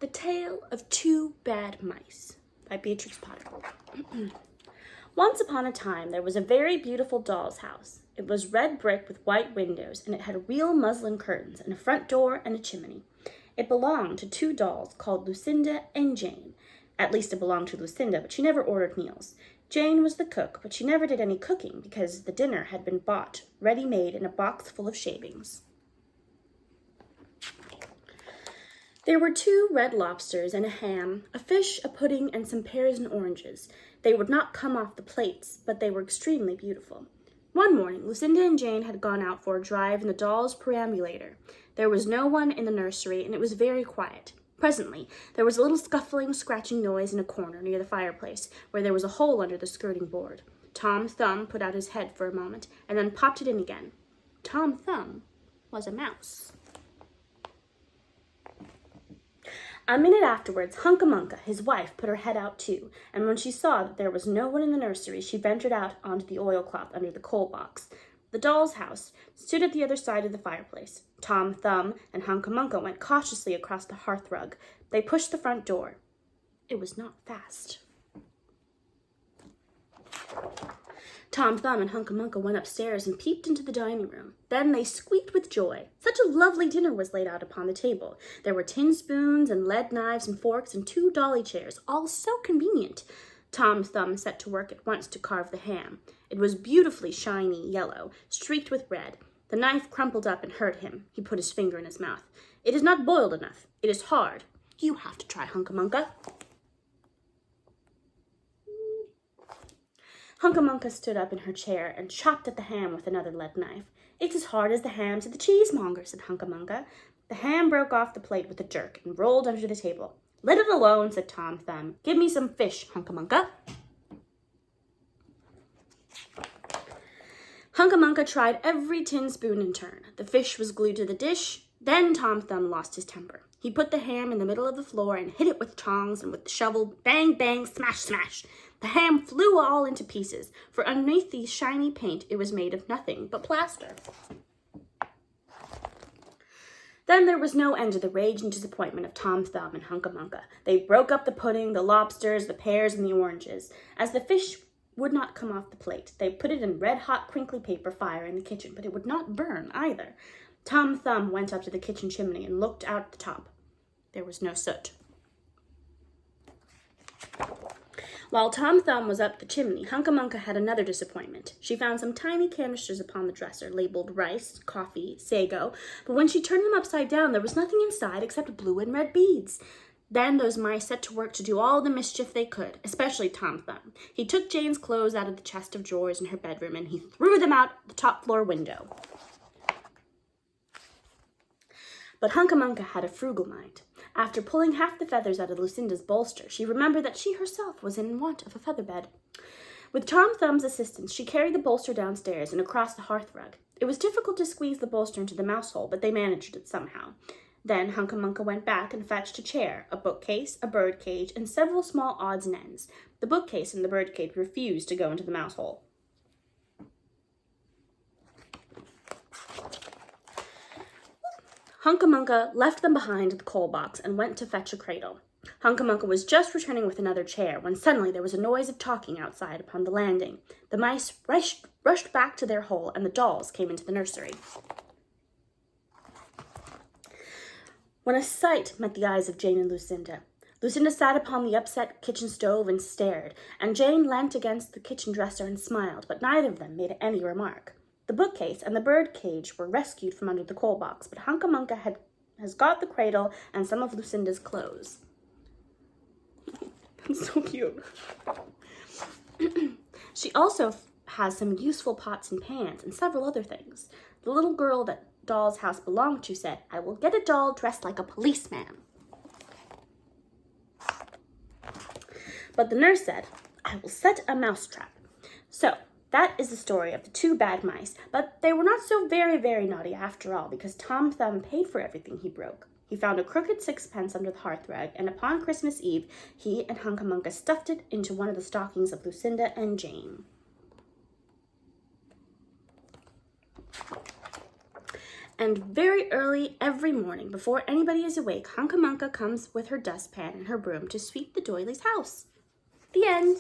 The Tale of Two Bad Mice by Beatrix Potter. Once upon a time, there was a very beautiful doll's house. It was red brick with white windows, and it had real muslin curtains and a front door and a chimney. It belonged to two dolls called Lucinda and Jane. At least it belonged to Lucinda, but she never ordered meals. Jane was the cook, but she never did any cooking because the dinner had been bought, ready-made in a box full of shavings. There were 2 red lobsters and a ham, a fish, a pudding, and some pears and oranges. They would not come off the plates, but they were extremely beautiful. One morning, Lucinda and Jane had gone out for a drive in the doll's perambulator. There was no one in the nursery, and it was very quiet. Presently, there was a little scuffling, scratching noise in a corner near the fireplace, where there was a hole under the skirting board. Tom Thumb put out his head for a moment, and then popped it in again. Tom Thumb was a mouse. A minute afterwards, Hunca-Munca, his wife, put her head out too, and when she saw that there was no one in the nursery, she ventured out onto the oilcloth under the coal box. The doll's house stood at the other side of the fireplace. Tom Thumb and Hunca-Munca went cautiously across the hearth rug. They pushed the front door. It was not fast. Tom Thumb and Hunca-Munca went upstairs and peeped into the dining room. Then they squeaked with joy. Such a lovely dinner was laid out upon the table. There were tin spoons and lead knives and forks and 2 dolly chairs, all so convenient. Tom Thumb set to work at once to carve the ham. It was beautifully shiny yellow, streaked with red. The knife crumpled up and hurt him. He put his finger in his mouth. "It is not boiled enough. It is hard. You have to try, Hunca-Munca." Hunca-Munca stood up in her chair and chopped at the ham with another lead knife. "It's as hard as the hams at the cheesemonger," said Hunca-Munca. The ham broke off the plate with a jerk and rolled under the table. "Let it alone," said Tom Thumb. "Give me some fish, Hunca-Munca." Hunca-Munca tried every tin spoon in turn. The fish was glued to the dish. Then Tom Thumb lost his temper. He put the ham in the middle of the floor and hit it with tongs and with the shovel. Bang, bang, smash, smash. The ham flew all into pieces, for underneath the shiny paint it was made of nothing but plaster. Then there was no end to the rage and disappointment of Tom Thumb and Hunca-Munca. They broke up the pudding, the lobsters, the pears, and the oranges. As the fish would not come off the plate, they put it in red-hot crinkly paper fire in the kitchen, but it would not burn either. Tom Thumb went up to the kitchen chimney and looked out the top. There was no soot. While Tom Thumb was up the chimney, Hunca-Munca had another disappointment. She found some tiny canisters upon the dresser, labeled rice, coffee, sago, but when she turned them upside down, there was nothing inside except blue and red beads. Then those mice set to work to do all the mischief they could, especially Tom Thumb. He took Jane's clothes out of the chest of drawers in her bedroom, and he threw them out the top floor window. But Hunca-Munca had a frugal mind. After pulling half the feathers out of Lucinda's bolster, she remembered that she herself was in want of a feather bed. With Tom Thumb's assistance, she carried the bolster downstairs and across the hearth rug. It was difficult to squeeze the bolster into the mouse hole, but they managed it somehow. Then Hunca-Munca went back and fetched a chair, a bookcase, a bird cage, and several small odds and ends. The bookcase and the bird cage refused to go into the mouse hole. Hunca-Munca left them behind at the coal box and went to fetch a cradle. Hunca-Munca was just returning with another chair when suddenly there was a noise of talking outside upon the landing. The mice rushed back to their hole, and the dolls came into the nursery. When a sight met the eyes of Jane and Lucinda. Lucinda sat upon the upset kitchen stove and stared, and Jane leant against the kitchen dresser and smiled, but neither of them made any remark. The bookcase and the bird cage were rescued from under the coal box, but Hunca-Munca has got the cradle and some of Lucinda's clothes. That's so cute. She also has some useful pots and pans and several other things. The little girl that Doll's house belonged to said, "I will get a doll dressed like a policeman." But the nurse said, "I will set a mousetrap." So, that is the story of the 2 bad mice, but they were not so very, very naughty after all, because Tom Thumb paid for everything he broke. He found a crooked 6pence under the hearth rug, and upon Christmas Eve, he and Hunca-Munca stuffed it into one of the stockings of Lucinda and Jane. And very early every morning, before anybody is awake, Hunca Munca comes with her dustpan and her broom to sweep the doilies' house. The end.